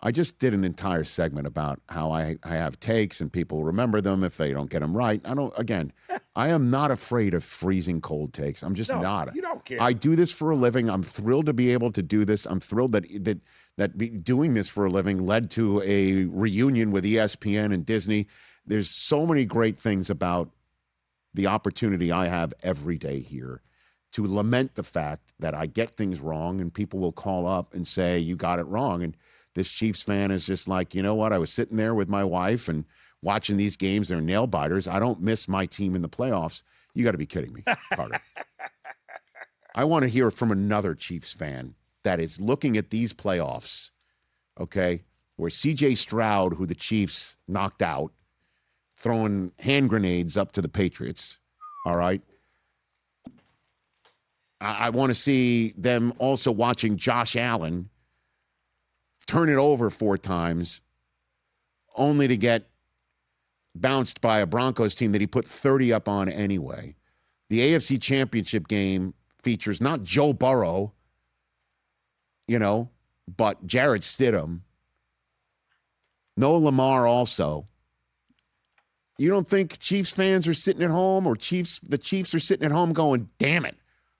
I just did an entire segment about how I have takes and people remember them if they don't get them right. I am not afraid of freezing cold takes. I'm just not. You don't care. I do this for a living. I'm thrilled to be able to do this. I'm thrilled that doing this for a living led to a reunion with ESPN and Disney. There's so many great things about the opportunity I have every day here to lament the fact that I get things wrong and people will call up and say, you got it wrong. And this Chiefs fan is just like, you know what? I was sitting there with my wife and watching these games. They're nail biters. I don't miss my team in the playoffs. You got to be kidding me, Carter. I want to hear from another Chiefs fan that is looking at these playoffs, okay, where C.J. Stroud, who the Chiefs knocked out, throwing hand grenades up to the Patriots, all right? I want to see them also watching Josh Allen turn it over 4 times, only to get bounced by a Broncos team that he put 30 up on anyway. The AFC Championship game features not Joe Burrow, but Jarrett Stidham. No Lamar also. You don't think Chiefs fans are sitting at home or the Chiefs are sitting at home going, damn it,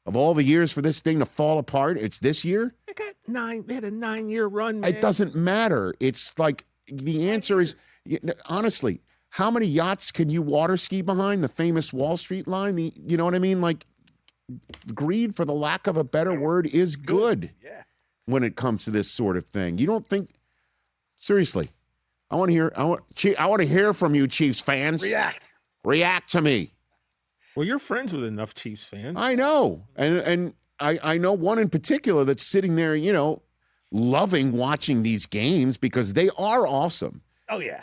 of all the years for this thing to fall apart, it's this year? They had a 9-year run, man. It doesn't matter. It's like the answer is, honestly, how many yachts can you water ski behind? The famous Wall Street line? You know what I mean? Like, greed, for the lack of a better word, is good when it comes to this sort of thing. You don't think, seriously, I want to hear from you, Chiefs fans. React to me. Well, you're friends with enough Chiefs fans. I know. And I know one in particular that's sitting there, loving watching these games because they are awesome. Oh, yeah.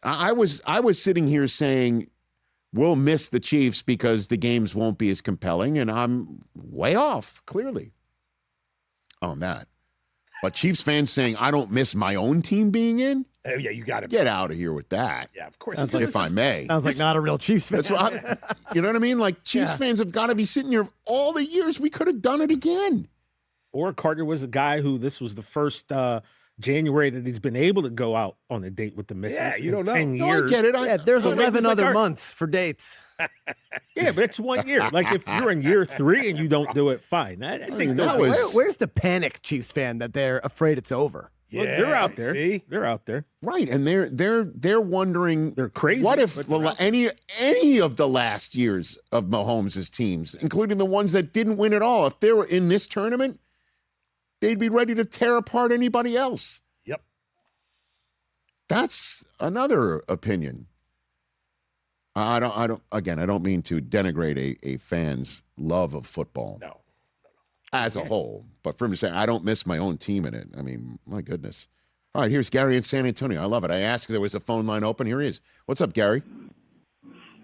I was sitting here saying we'll miss the Chiefs because the games won't be as compelling, and I'm way off, clearly, on that. But Chiefs fans saying I don't miss my own team being in? Oh, yeah, you got to get out of here with that. Yeah, of course. If I may. Sounds like not a real Chiefs fan. That's what you know what I mean? Like, Chiefs fans have got to be sitting here all the years we could have done it again. Or Carter was a guy who this was the first January that he's been able to go out on a date with the missus. Yeah, you don't know. 10 No, years. I get it. There's 11 other months for dates. Yeah, but it's 1 year. Like, if you're in year 3 and you don't do it, fine. I think that was... Where's the panic Chiefs fan that they're afraid it's over? Yeah, well, they're out there. See? They're out there. Right, and they're wondering, they're crazy. What if any of the last years of Mahomes' teams, including the ones that didn't win at all, if they were in this tournament, they'd be ready to tear apart anybody else. Yep. That's another opinion. I don't mean to denigrate a fan's love of football. No. As a whole, but for him to say, I don't miss my own team in it. I mean, my goodness. All right, here's Gary in San Antonio. I love it. I asked if there was a phone line open. Here he is. What's up, Gary?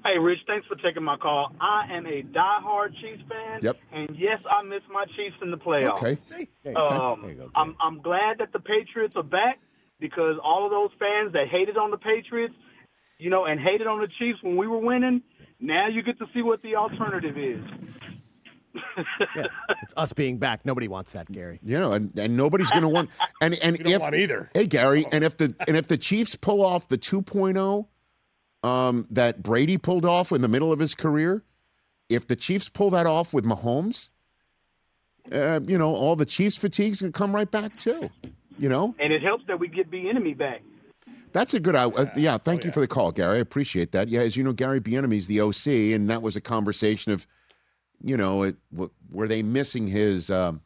Hey, Rich, thanks for taking my call. I am a diehard Chiefs fan. Yep. And yes, I miss my Chiefs in the playoffs. Okay. See? There you go. I'm glad that the Patriots are back because all of those fans that hated on the Patriots, and hated on the Chiefs when we were winning, now you get to see what the alternative is. Yeah, it's us being back. Nobody wants that, Gary. And nobody's going to want. And you don't want either. Hey, Gary, and if the Chiefs pull off the 2.0 that Brady pulled off in the middle of his career, if the Chiefs pull that off with Mahomes, all the Chiefs fatigue's going to come right back too. And it helps that we get Bieniemy back. That's a good. Thank you for the call, Gary. I appreciate that. Yeah, as you know, Gary Bieniemy's the OC, and that was a conversation of. Were they missing his red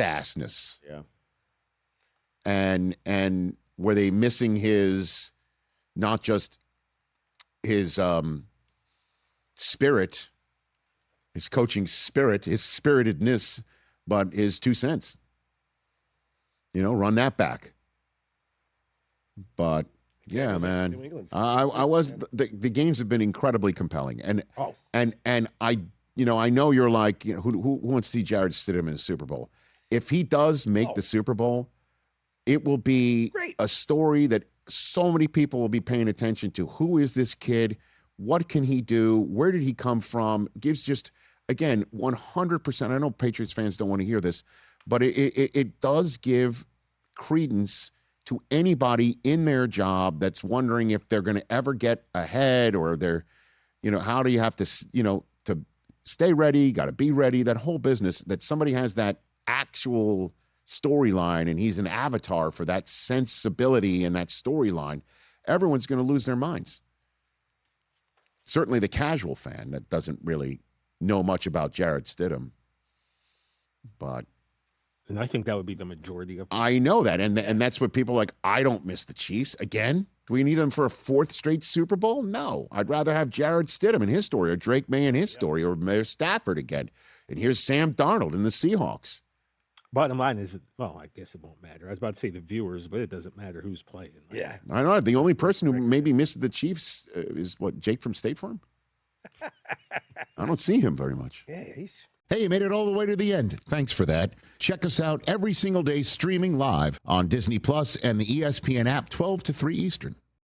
assness? Yeah. And were they missing his, not just his spirit, his coaching spirit, his spiritedness, but his 2 cents? Run that back. But yeah, man. I was the games have been incredibly compelling, and I know you're like, who wants to see Jarrett Stidham in the Super Bowl? If he does make the Super Bowl, it will be a story that so many people will be paying attention to. Who is this kid? What can he do? Where did he come from? Gives just, again, 100%. I know Patriots fans don't want to hear this, but it does give credence to anybody in their job that's wondering if they're going to ever get ahead, or they're, how do you have to, to stay ready, got to be ready, that whole business, that somebody has that actual storyline and he's an avatar for that sensibility and that storyline, everyone's going to lose their minds. Certainly the casual fan that doesn't really know much about Jarrett Stidham. And I think that would be the majority of. I know that, and that's what people are like. I don't miss the Chiefs again. Do we need them for a fourth straight Super Bowl? No, I'd rather have Jarrett Stidham in his story, or Drake May in his story, or Mayor Stafford again. And here's Sam Darnold in the Seahawks. Bottom line is, well, I guess it won't matter. I was about to say the viewers, but it doesn't matter who's playing. Yeah, I know. The only person who maybe misses the Chiefs is Jake from State Farm. I don't see him very much. Yeah, he's. Hey, you made it all the way to the end. Thanks for that. Check us out every single day streaming live on Disney Plus and the ESPN app 12 to 3 Eastern.